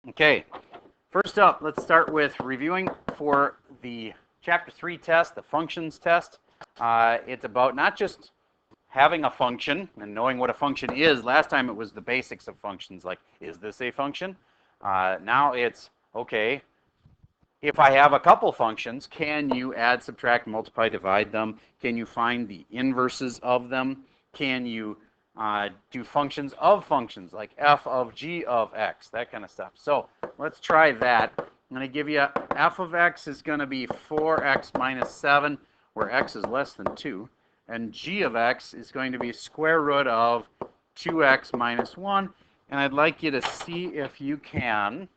Okay, first up, let's start with reviewing for the Chapter 3 test, the functions test. It's about not just having a function and knowing what a function is. Last time it was the basics of functions, like, is this a function? Now it's, okay, if I have a couple functions, can you add, subtract, multiply, divide them? Can you find the inverses of them? Can you do functions of functions, like f of g of x, that kind of stuff. So let's try that. I'm going to give you f of x is going to be 4x minus 7, where x is less than 2. And g of x is going to be square root of 2x minus 1. And I'd like you to see if you can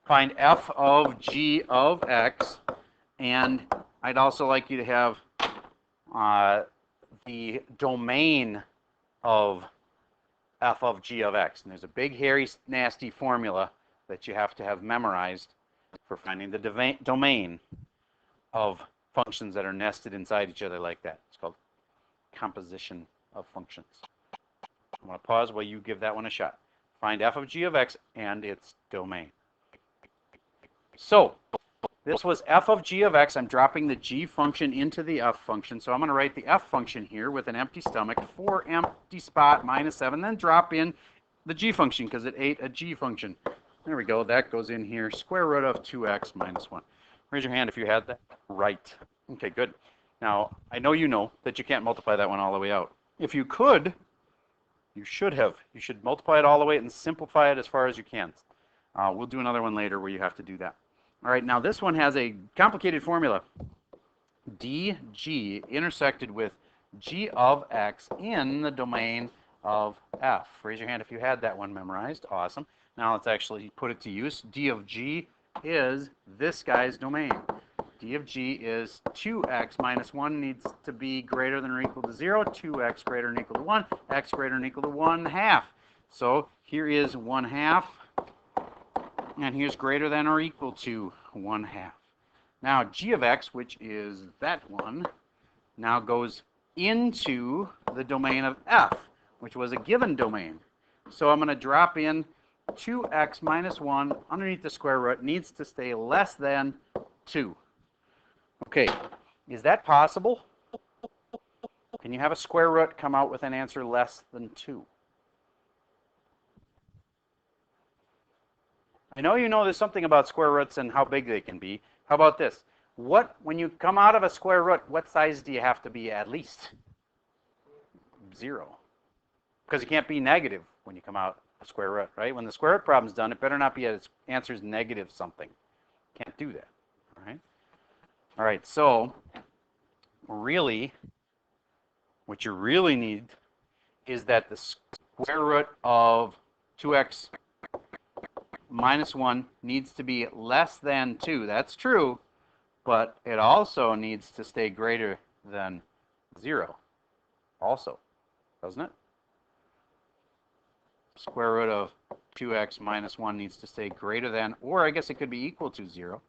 find f of g of x. And I'd also like you to have the domain of f of g of x. And there's a big, hairy, nasty formula that you have to have memorized for finding the domain of functions that are nested inside each other like that. It's called composition of functions. I'm going to pause while you give that one a shot. Find f of g of x and its domain. So this was f of g of x. I'm dropping the g function into the f function. So I'm going to write the f function here with an empty stomach, 4 empty spot minus 7, then drop in the g function because it ate a g function. There we go. That goes in here, square root of 2x minus 1. Raise your hand if you had that right. Okay, good. Now, I know that you can't multiply that one all the way out. If you could, you should have. You should multiply it all the way and simplify it as far as you can. We'll do another one later where you have to do that. All right, now this one has a complicated formula. dg intersected with g of x in the domain of f. Raise your hand if you had that one memorized. Awesome. Now let's actually put it to use. D of g is this guy's domain. D of g is 2x minus 1 needs to be greater than or equal to 0, 2x greater than or equal to 1, x greater than or equal to 1/2. So here is 1/2. And here's greater than or equal to 1/2. Now g of x, which is that one, now goes into the domain of f, which was a given domain. So I'm going to drop in 2x minus 1 underneath the square root. Needs to stay less than 2. Okay, is that possible? Can you have a square root come out with an answer less than 2? I know there's something about square roots and how big they can be. How about this? When you come out of a square root, what size do you have to be at least? 0. Because it can't be negative when you come out of a square root, right? When the square root problem's done, it better not be its answer's negative something. Can't do that, all right? All right, so really, what you really need is that the square root of 2x minus 1 needs to be less than 2. That's true, but it also needs to stay greater than 0 also, doesn't it? Square root of 2x minus 1 needs to stay greater than, or I guess it could be equal to 0.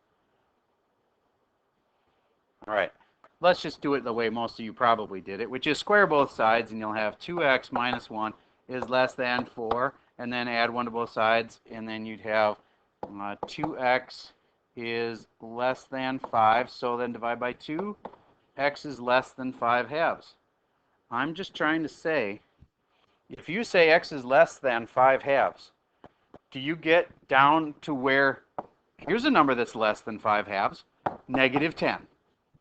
All right, let's just do it the way most of you probably did it, which is square both sides, and you'll have 2x minus 1 is less than 4, and then add 1 to both sides, and then you'd have 2x is less than 5, so then divide by 2, x is less than 5/2. I'm just trying to say, if you say x is less than 5/2, do you get down to where, here's a number that's less than 5/2, negative 10.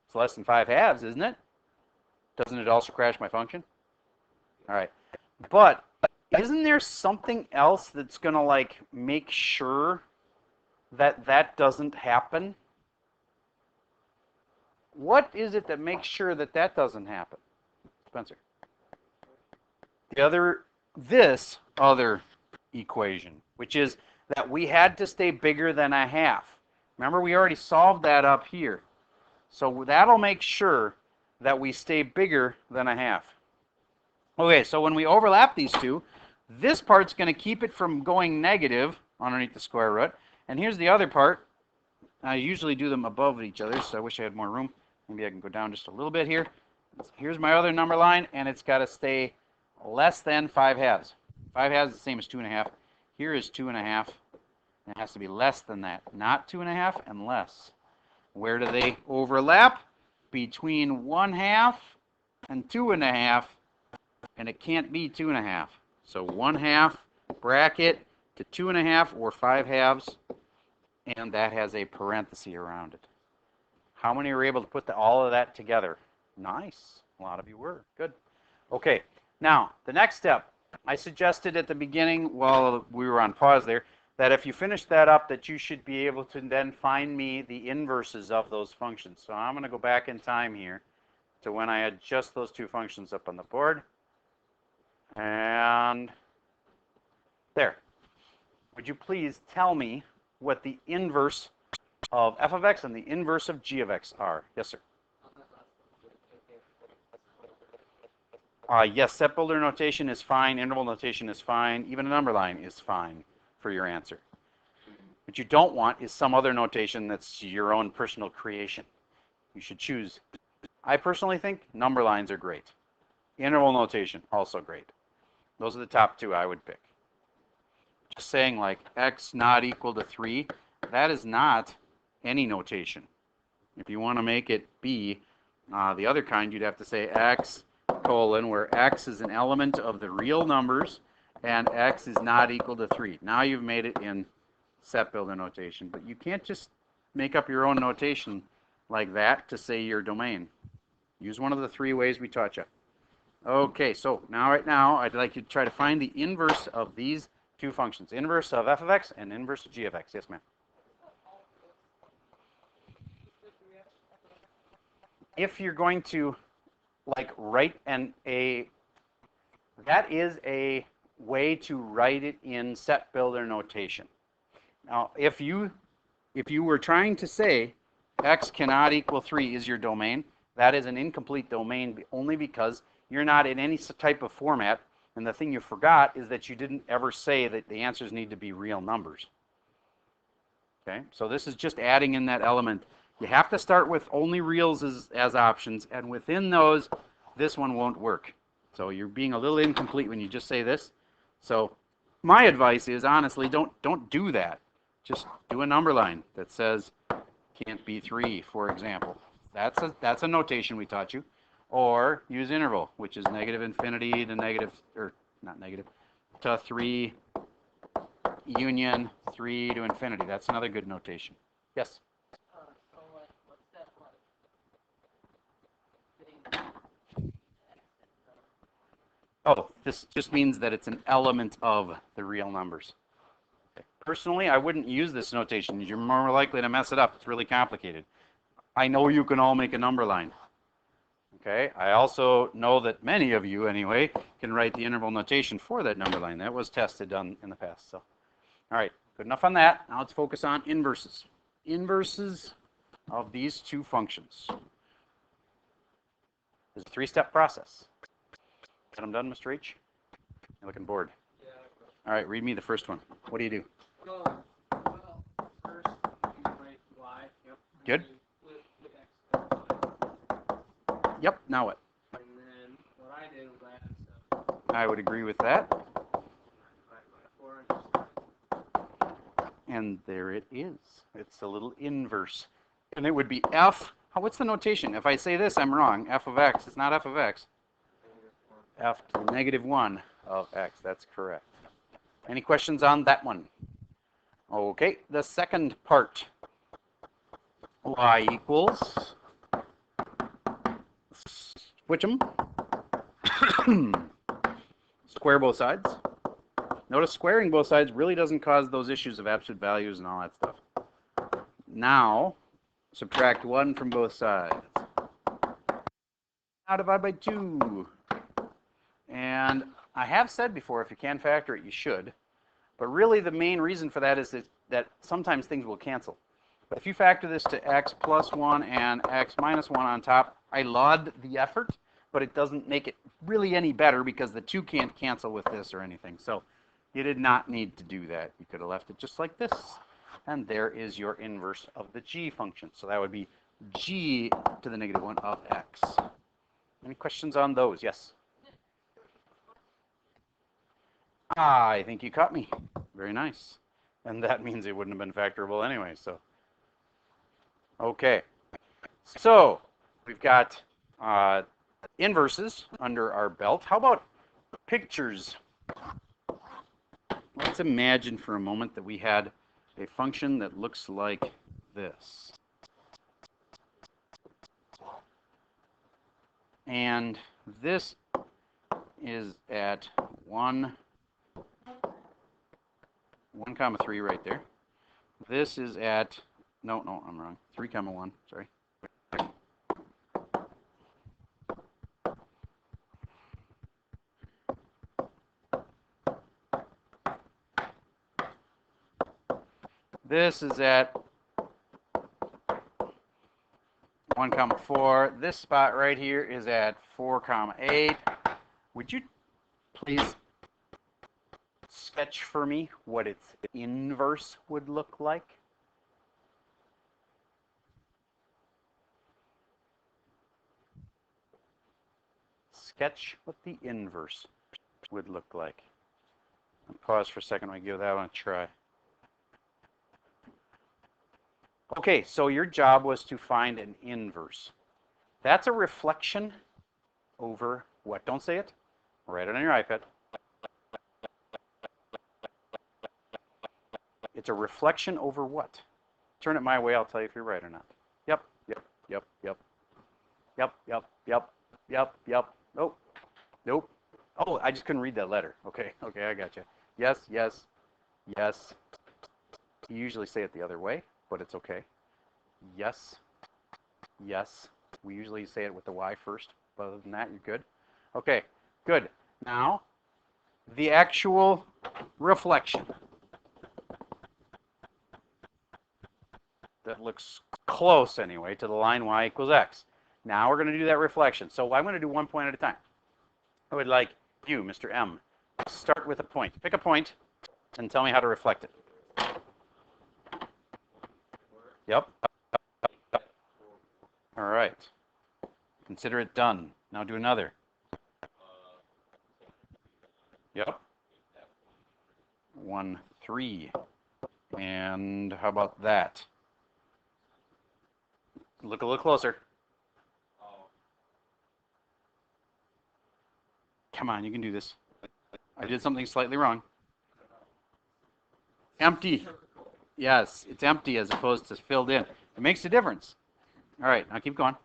It's less than 5/2, isn't it? Doesn't it also crash my function? All right, but isn't there something else that's going to like make sure that that doesn't happen? What is it that makes sure that that doesn't happen, Spencer? This other equation, which is that we had to stay bigger than 1/2. Remember, we already solved that up here. So that'll make sure that we stay bigger than 1/2. Okay, so when we overlap these two, this part's going to keep it from going negative underneath the square root. And here's the other part. I usually do them above each other, so I wish I had more room. Maybe I can go down just a little bit here. Here's my other number line, and it's got to stay less than 5/2. 5/2 is the same as 2 1/2. Here is 2 1/2. It has to be less than that, not 2.5 and less. Where do they overlap? Between 1/2 and 2.5, and it can't be 2.5. So 1/2 bracket to 2.5 or 5/2, and that has a parenthesis around it. How many were able to put all of that together? Nice. A lot of you were. Good. Okay. Now, the next step, I suggested at the beginning while we were on pause there, that if you finish that up, that you should be able to then find me the inverses of those functions. So I'm going to go back in time here to when I had just those two functions up on the board. And there. Would you please tell me what the inverse of f of x and the inverse of g of x are? Yes, sir. Yes, set builder notation is fine. Interval notation is fine. Even a number line is fine for your answer. What you don't want is some other notation that's your own personal creation. You should choose. I personally think number lines are great. Interval notation, also great. Those are the top two I would pick. Just saying like x not equal to 3, that is not any notation. If you want to make it be the other kind, you'd have to say x colon, where x is an element of the real numbers and x is not equal to 3. Now you've made it in set builder notation, but you can't just make up your own notation like that to say your domain. Use one of the 3 ways we taught you. Okay, so now right now I'd like you to try to find the inverse of these two functions, inverse of f of x and inverse of g of x. Yes, ma'am. If you're going to like write that is a way to write it in set builder notation. Now, if you were trying to say x cannot equal 3 is your domain, that is an incomplete domain only because you're not in any type of format, and the thing you forgot is that you didn't ever say that the answers need to be real numbers. Okay, so this is just adding in that element. You have to start with only reals as options, and within those, this one won't work. So you're being a little incomplete when you just say this. So my advice is, honestly, don't do that. Just do a number line that says can't be 3, for example. That's a notation we taught you. Or use interval, which is negative infinity to negative, or not negative, to 3 union 3 to infinity. That's another good notation. Yes? So what's that like? Oh, this just means that it's an element of the real numbers. Personally, I wouldn't use this notation. You're more likely to mess it up. It's really complicated. I know you can all make a number line. Okay, I also know that many of you, anyway, can write the interval notation for that number line. That was tested in the past. So, all right, good enough on that. Now let's focus on inverses. Inverses of these two functions. It's a 3-step process. Get them done, Mr. H? You're looking bored. Yeah. All right, read me the first one. What do you do? Well, first you write y. Yep. Good. With x. Yep, now what? And then what I did was I had I would agree with that. 4 and And there it is. It's a little inverse. And it would be f. What's the notation? If I say this, I'm wrong. F of x. It's not f of x. F to the negative 1 of x. That's correct. Any questions on that one? Okay, the second part. Y equals. Switch them. Square both sides. Notice squaring both sides really doesn't cause those issues of absolute values and all that stuff. Now, subtract 1 from both sides. Now divide by 2. And I have said before, if you can factor it, you should. But really the main reason for that is that sometimes things will cancel. But if you factor this to x plus 1 and x minus 1 on top, I laud the effort, but it doesn't make it really any better because the 2 can't cancel with this or anything. So you did not need to do that. You could have left it just like this. And there is your inverse of the g function. So that would be g to the negative 1 of x. Any questions on those? Yes? I think you caught me. Very nice. And that means it wouldn't have been factorable anyway, so. Okay, so we've got inverses under our belt. How about pictures? Let's imagine for a moment that we had a function that looks like this. And this is at 1, 3 right there. This is at, no, I'm wrong. 3, 1, sorry. This is at 1, 4. This spot right here is at 4, 8. Would you please sketch for me what its inverse would look like? Sketch what the inverse would look like. I'll pause for a second while I give that one a try. Okay, so your job was to find an inverse. That's a reflection over what? Don't say it. Write it on your iPad. It's a reflection over what? Turn it my way, I'll tell you if you're right or not. Yep. Nope. Oh, I just couldn't read that letter. Okay, I got you. Yes. You usually say it the other way, but it's okay. Yes. We usually say it with the Y first, but other than that, you're good. Okay, good. Now, the actual reflection. That looks close anyway to the line y equals x. Now we're going to do that reflection. So I'm going to do one point at a time. I would like you, Mr. M, start with a point. Pick a point and tell me how to reflect it. Yep. All right. Consider it done. Now do another. Yep. 1, 3. And how about that? Look a little closer. Come on, you can do this. I did something slightly wrong. Empty. Yes, it's empty as opposed to filled in. It makes a difference. All right, now keep going.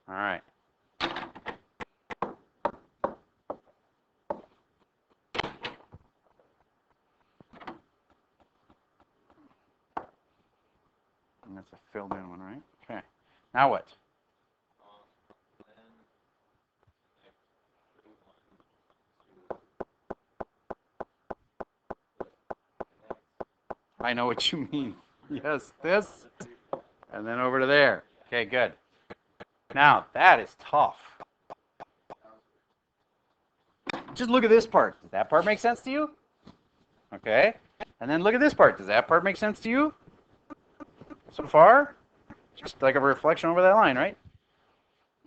All right. And that's a filled in one, right? Okay. Now what? I know what you mean. Yes, this. And then over to there. Okay, good. Now, that is tough. Just look at this part. Does that part make sense to you? Okay. And then look at this part. Does that part make sense to you? So far? Just like a reflection over that line, right?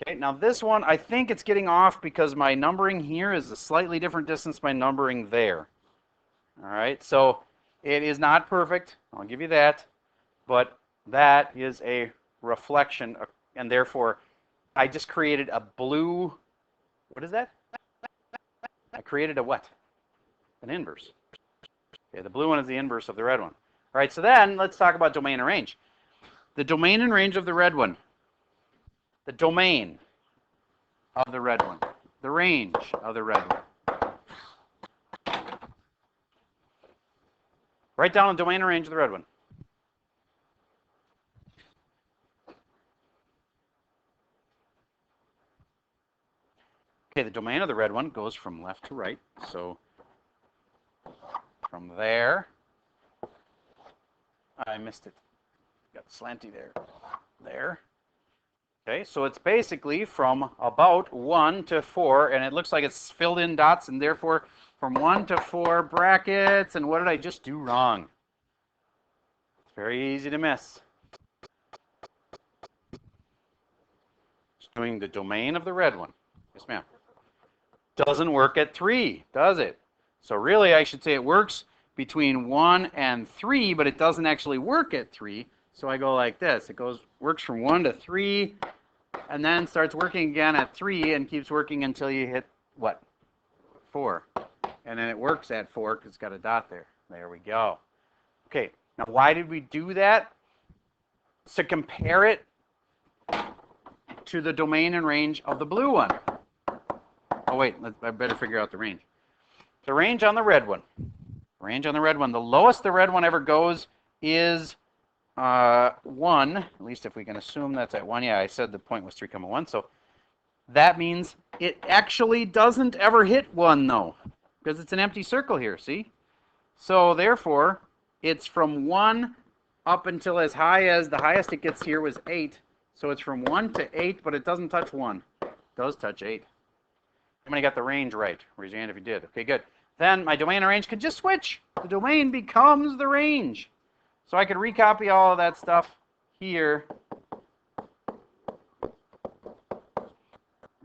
Okay, now this one, I think it's getting off because my numbering here is a slightly different distance by numbering there. All right, so it is not perfect. I'll give you that. But that is a reflection, and therefore, I just created a blue, what is that? I created a what? An inverse. Okay, the blue one is the inverse of the red one. All right, so then let's talk about domain and range. The domain and range of the red one. The domain of the red one. The range of the red one. Write down the domain and range of the red one. Okay, the domain of the red one goes from left to right. So from there, I missed it. Got slanty there. There. Okay, so it's basically from about 1 to 4, and it looks like it's filled in dots, and therefore from 1 to 4 brackets. And what did I just do wrong? It's very easy to miss. Just doing the domain of the red one. Yes, ma'am. Doesn't work at 3, does it? So really, I should say it works between 1 and 3, but it doesn't actually work at 3. So I go like this. It works from 1 to 3, and then starts working again at 3 and keeps working until you hit, what, 4. And then it works at 4 because it's got a dot there. There we go. Okay, now why did we do that? To compare it to the domain and range of the blue one. Oh wait, I better figure out the range. The range on the red one. The lowest the red one ever goes is 1, at least if we can assume that's at 1. Yeah, I said the point was 3,1, so that means it actually doesn't ever hit 1 though, because it's an empty circle here, see? So therefore, it's from 1 up until as high as the highest it gets here was 8. So it's from 1 to 8, but it doesn't touch 1. It does touch 8. How many got the range right? Raise your hand if you did. Okay, good. Then my domain and range could just switch. The domain becomes the range. So I could recopy all of that stuff here.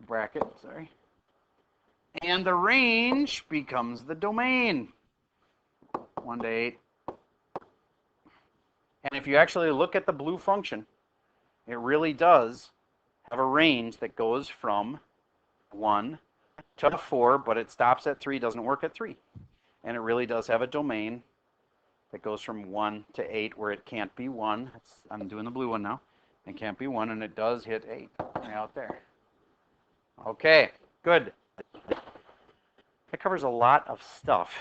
Bracket, sorry. And the range becomes the domain. 1 to 8. And if you actually look at the blue function, it really does have a range that goes from 1 to 4, but it stops at 3, doesn't work at 3. And it really does have a domain that goes from 1 to 8 where it can't be 1. I'm doing the blue one now. It can't be 1, and it does hit 8 right out there. Okay, good. That covers a lot of stuff.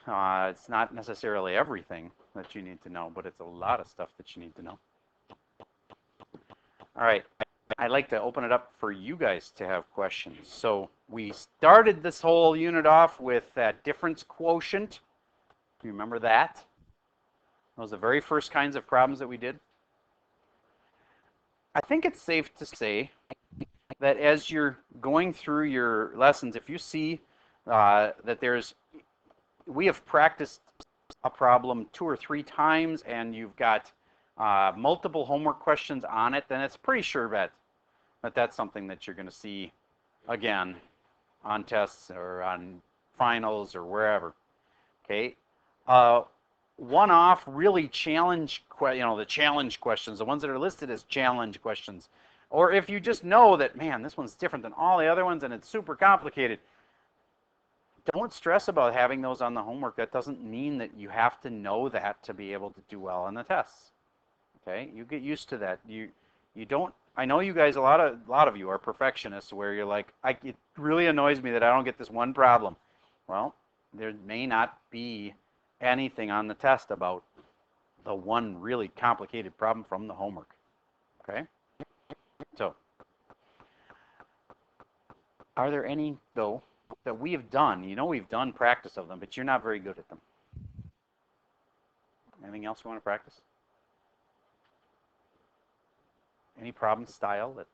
It's not necessarily everything that you need to know, but it's a lot of stuff that you need to know. All right, I'd like to open it up for you guys to have questions. So we started this whole unit off with that difference quotient. Do you remember that? Those are the very first kinds of problems that we did. I think it's safe to say that as you're going through your lessons, if you see that we have practiced a problem 2 or 3 times and you've got multiple homework questions on it, then it's pretty sure that's something that you're going to see again on tests or on finals or wherever. Okay. One-off really the challenge questions, the ones that are listed as challenge questions. Or if you just know that, man, this one's different than all the other ones and it's super complicated, don't stress about having those on the homework. That doesn't mean that you have to know that to be able to do well on the tests. Okay, you get used to that. You don't. I know you guys. A lot of you are perfectionists, where you're like, it really annoys me that I don't get this one problem. Well, there may not be anything on the test about the one really complicated problem from the homework. Okay, so are there any though that we have done? You know, we've done practice of them, but you're not very good at them. Anything else you want to practice? Any problem style that,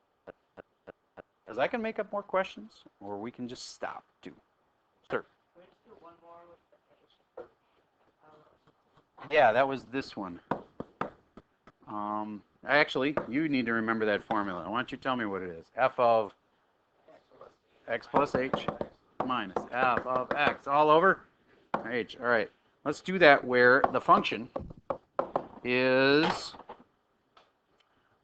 because I can make up more questions, or we can just stop too. Sir. Can we just do one more with the Yeah, that was this one. Actually, you need to remember that formula. Why don't you tell me what it is? F of x plus h minus f of x all over h. All right, let's do that where the function is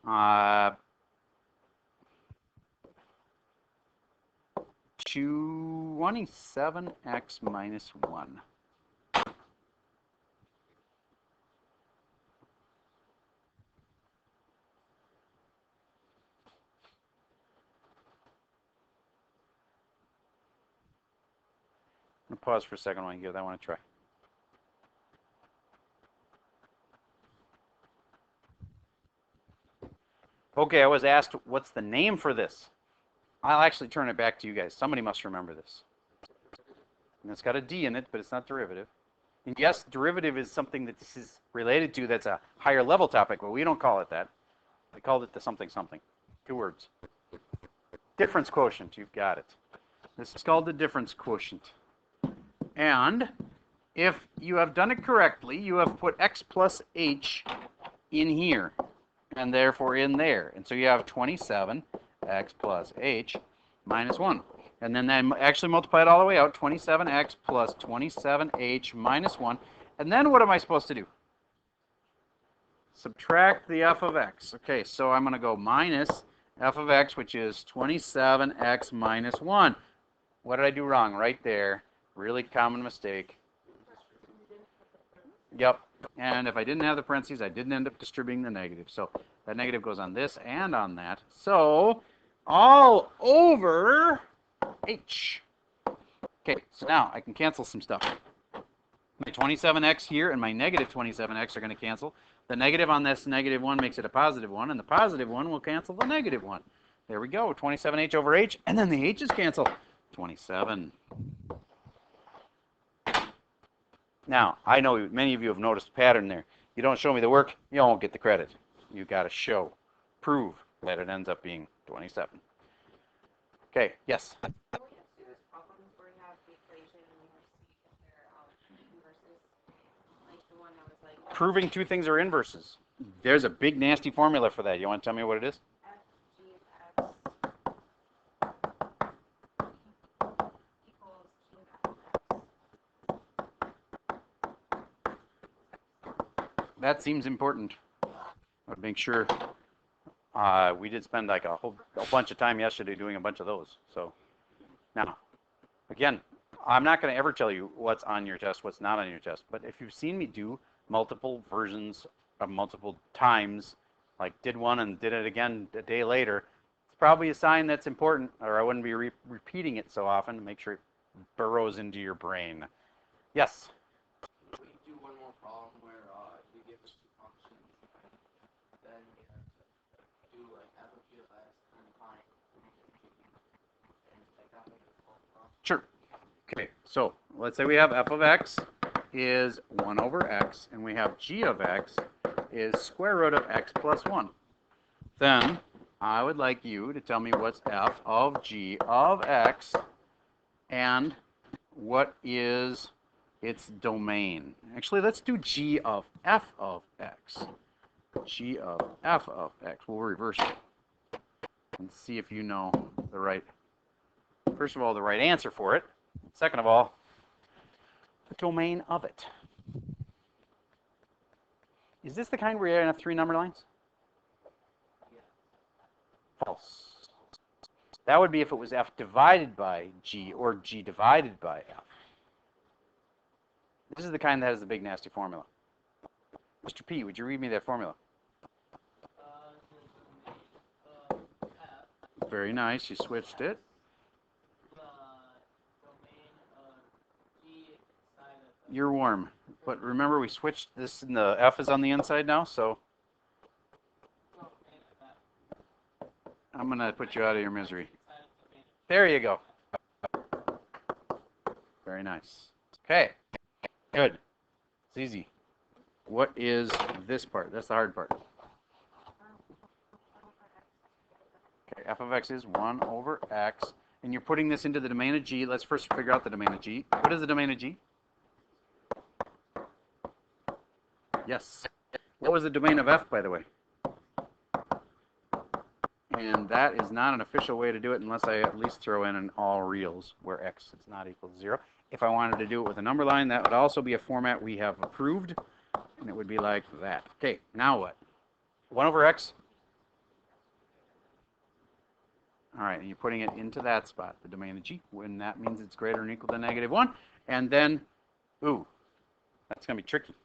27x minus 1. I'm going to pause for a second while you give that one a try. Okay, I was asked, what's the name for this? I'll actually turn it back to you guys. Somebody must remember this. And it's got a d in it, but it's not derivative. And yes, derivative is something that this is related to that's a higher level topic, but we don't call it that. We called it the something something. 2 words. Difference quotient, you've got it. This is called the difference quotient. And if you have done it correctly, you have put x plus h in here, and therefore in there. And so you have 27x plus h minus 1. And then actually multiply it all the way out, 27x plus 27h minus 1. And then what am I supposed to do? Subtract the f of x. Okay, so I'm going to go minus f of x, which is 27x minus 1. What did I do wrong? Right there. Really common mistake. Yep. And if I didn't have the parentheses, I didn't end up distributing the negative. So that negative goes on this and on that. So all over h. Okay, so now I can cancel some stuff. My 27x here and my negative 27x are going to cancel. The negative on this negative 1 makes it a positive 1, and the positive 1 will cancel the negative 1. There we go, 27h over h, and then the h's cancel. 27. Now, I know many of you have noticed a pattern there. You don't show me the work, you won't get the credit. You got to show, prove that it ends up being 27. Okay, yes? Proving two things are inverses. There's a big nasty formula for that. You want to tell me what it is? That seems important. I'll make sure. We did spend like a bunch of time yesterday doing a bunch of those. So now, again, I'm not going to ever tell you what's on your test, what's not on your test. But if you've seen me do multiple versions of multiple times, like did one and did it again a day later, it's probably a sign that's important, or I wouldn't be repeating it so often to make sure it burrows into your brain. Yes? We do one more problem where you give us two functions, then we have to do like f of g of x and find and like that makes it full problem. Sure. Okay, so let's say we have f of x is 1 over x, and we have g of x is square root of x plus 1. Then I would like you to tell me what's f of g of x and what is its domain. Actually, let's do g of f of x. G of f of x. We'll reverse it and see if you know the right, first of all, the right answer for it. Second of all, the domain of it. Is this the kind where you're going to have 3 number lines? False. That would be if it was f divided by g or g divided by f. This is the kind that has the big nasty formula. Mr. P, would you read me that formula? Very nice. You switched it. You're warm. But remember, we switched this, and the f is on the inside now, so I'm going to put you out of your misery. There you go. Very nice. Okay. Good. It's easy. What is this part? That's the hard part. Okay, f of x is 1 over x. And you're putting this into the domain of g. Let's first figure out the domain of g. What is the domain of g? Yes. What was the domain of f, by the way? And that is not an official way to do it unless I at least throw in an all reals where x is not equal to 0. If I wanted to do it with a number line, that would also be a format we have approved, and it would be like that. Okay, now what? 1 over x. All right, and you're putting it into that spot, the domain of g, when that means it's greater than or equal to -1. And then, ooh, that's going to be tricky.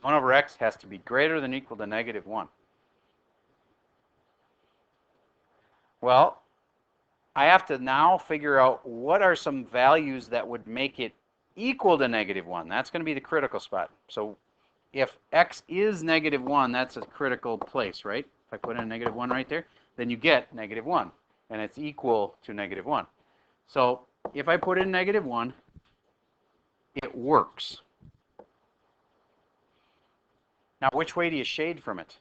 1 over x has to be greater than or equal to -1. Well, I have to now figure out what are some values that would make it equal to -1. That's going to be the critical spot. So if x is -1, that's a critical place, right? If I put in a -1 right there, then you get -1, and it's equal to -1. So if I put in -1, it works. Now, which way do you shade from it?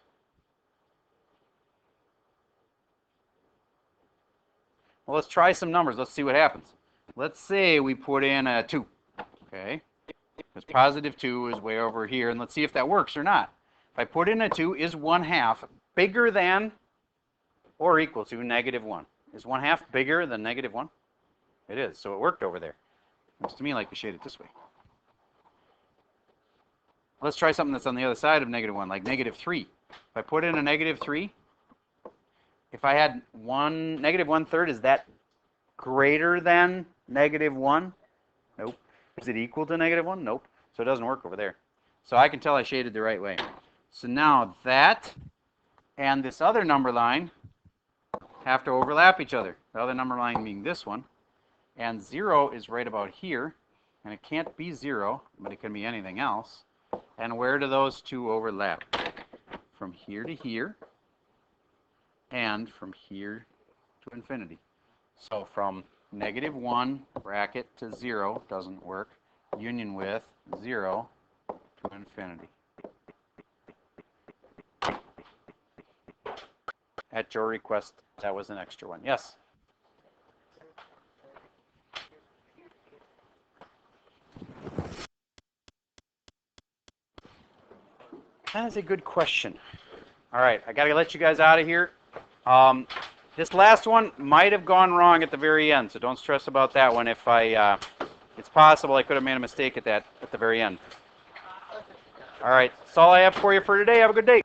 Well, let's try some numbers. Let's see what happens. Let's say we put in a 2, okay? Because positive 2 is way over here, and let's see if that works or not. If I put in a 2, is 1/2 bigger than or equal to -1? Is 1/2 bigger than -1? It is, so it worked over there. Looks to me like we shade it this way. Let's try something that's on the other side of -1, like -3. If I put in a -3, if I had -1/3, is that greater than -1? Nope. Is it equal to -1? Nope. So it doesn't work over there. So I can tell I shaded the right way. So now that and this other number line have to overlap each other. The other number line being this one. And 0 is right about here. And it can't be 0, but it can be anything else. And where do those two overlap? From here to here. And from here to infinity. So from -1 bracket to 0 doesn't work. Union with 0 to infinity. At your request, that was an extra one. Yes? That is a good question. All right, I got to let you guys out of here. This last one might have gone wrong at the very end, so don't stress about that one. If it's possible I could have made a mistake at the very end. All right, that's all I have for you for today. Have a good day.